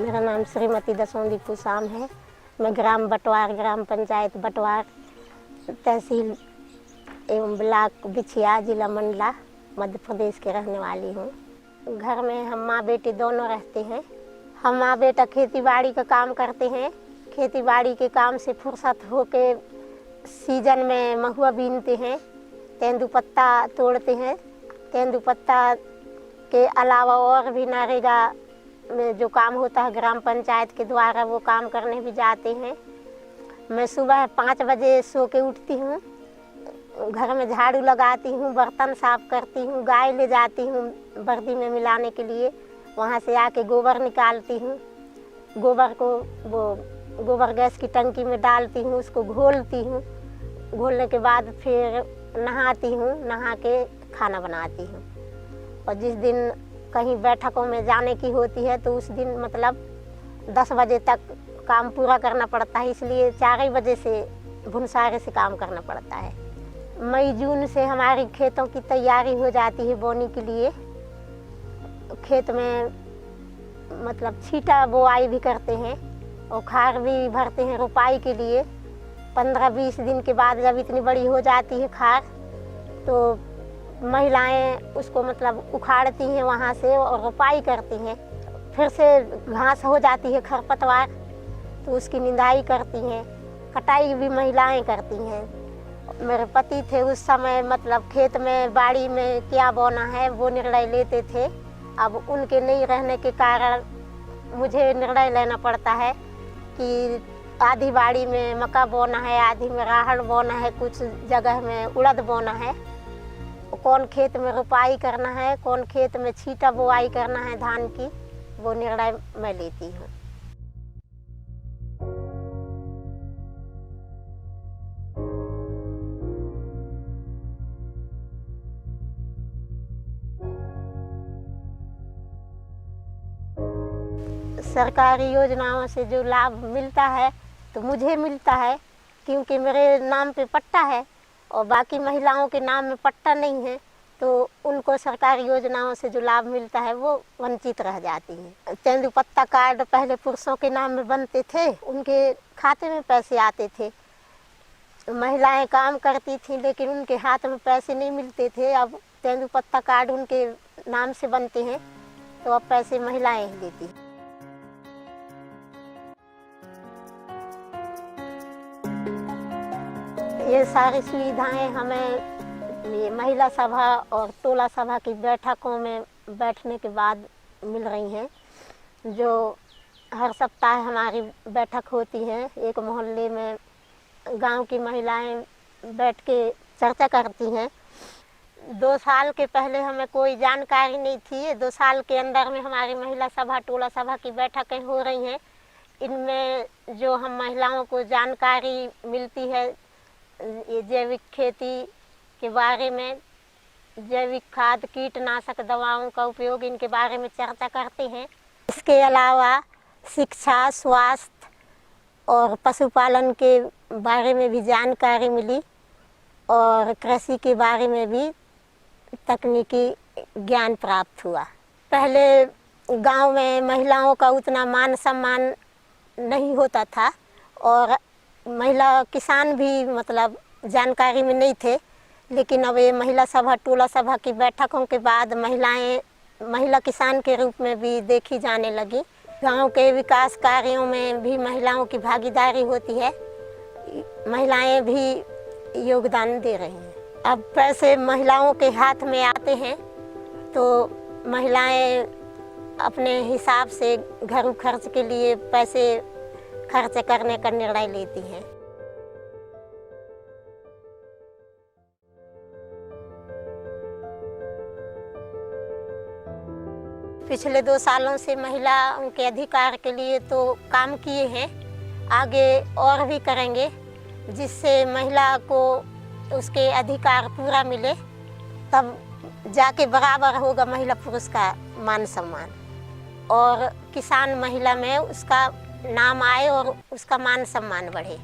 मेरा नाम श्रीमती दसौंदी कुशाम है। मैं ग्राम बटवार, ग्राम पंचायत बटवार, तहसील एवं ब्लॉक बिछिया, जिला मंडला, मध्य प्रदेश के रहने वाली हूँ। घर में हम माँ बेटी दोनों रहते हैं। हम माँ बेटा खेती बाड़ी का काम करते हैं। खेती बाड़ी के काम से फुर्सत होके सीजन में महुआ बीनते हैं, तेंदुपत्ता तोड़ते हैं। तेंदुपत्ता के अलावा और भी नरेगा में जो काम होता है ग्राम पंचायत के द्वारा, वो काम करने भी जाते हैं। मैं सुबह 5 बजे सो के उठती हूँ, घर में झाड़ू लगाती हूँ, बर्तन साफ करती हूँ, गाय ले जाती हूँ बर्दी में मिलाने के लिए। वहाँ से आके गोबर निकालती हूँ। गोबर को वो गोबर गैस की टंकी में डालती हूँ, उसको घोलती हूँ। घोलने के बाद फिर नहाती हूँ, नहा के खाना बनाती हूँ। और जिस दिन कहीं बैठकों में जाने की होती है तो उस दिन मतलब 10 बजे तक काम पूरा करना पड़ता है, इसलिए 4 बजे से भुनसारे से काम करना पड़ता है। मई जून से हमारी खेतों की तैयारी हो जाती है बोने के लिए। खेत में मतलब छीटा बोआई भी करते हैं और खाद भी भरते हैं रोपाई के लिए। 15-20 दिन के बाद जब इतनी बड़ी हो जाती है खाद, तो महिलाएं उसको मतलब उखाड़ती हैं वहाँ से और रोपाई करती हैं। फिर से घास हो जाती है, खरपतवार, तो उसकी निंदाई करती हैं। कटाई भी महिलाएं करती हैं। मेरे पति थे उस समय मतलब खेत में बाड़ी में क्या बोना है वो निर्णय लेते थे। अब उनके नहीं रहने के कारण मुझे निर्णय लेना पड़ता है कि आधी बाड़ी में मक्का बोना है, आधी में राहड़ बोना है, कुछ जगह में उड़द बोना है। कौन खेत में रोपाई करना है, कौन खेत में छीटा बोआई करना है धान की, वो निर्णय मैं लेती हूँ। सरकारी योजनाओं से जो लाभ मिलता है तो मुझे मिलता है, क्योंकि मेरे नाम पे पट्टा है और बाकी महिलाओं के नाम में पट्टा नहीं है, तो उनको सरकारी योजनाओं से जो लाभ मिलता है वो वंचित रह जाती हैं। तेंदुपत्ता कार्ड पहले पुरुषों के नाम में बनते थे, उनके खाते में पैसे आते थे। महिलाएं काम करती थीं लेकिन उनके हाथ में पैसे नहीं मिलते थे। अब तेंदुपत्ता कार्ड उनके नाम से बनते हैं तो अब पैसे महिलाएं ही देती हैं। ये सारी सुविधाएं हमें ये महिला सभा और टोला सभा की बैठकों में बैठने के बाद मिल रही हैं। जो हर सप्ताह हमारी बैठक होती है, एक मोहल्ले में गांव की महिलाएं बैठ के चर्चा करती हैं। 2 साल के पहले हमें कोई जानकारी नहीं थी। 2 साल के अंदर में हमारी महिला सभा, टोला सभा की बैठकें हो रही हैं। इनमें जो हम महिलाओं को जानकारी मिलती है ये जैविक खेती के बारे में, जैविक खाद, कीटनाशक दवाओं का उपयोग, इनके बारे में चर्चा करते हैं। इसके अलावा शिक्षा, स्वास्थ्य और पशुपालन के बारे में भी जानकारी मिली और कृषि के बारे में भी तकनीकी ज्ञान प्राप्त हुआ। पहले गांव में महिलाओं का उतना मान सम्मान नहीं होता था और महिला किसान भी मतलब जानकारी में नहीं थे, लेकिन अब ये महिला सभा, टोला सभा की बैठकों के बाद महिला किसान के रूप में भी देखी जाने लगी। गांव के विकास कार्यों में भी महिलाओं की भागीदारी होती है, महिलाएं भी योगदान दे रही हैं। अब पैसे महिलाओं के हाथ में आते हैं तो महिलाएं अपने हिसाब से घरेलू खर्च के लिए पैसे खर्च करने का निर्णय लेती हैं। पिछले 2 सालों से महिलाओं के अधिकार के लिए तो काम किए हैं, आगे और भी करेंगे, जिससे महिला को उसके अधिकार पूरा मिले, तब जाके बराबर होगा महिला पुरुष का मान सम्मान और किसान महिला में उसका नाम आए और उसका मान सम्मान बढ़े।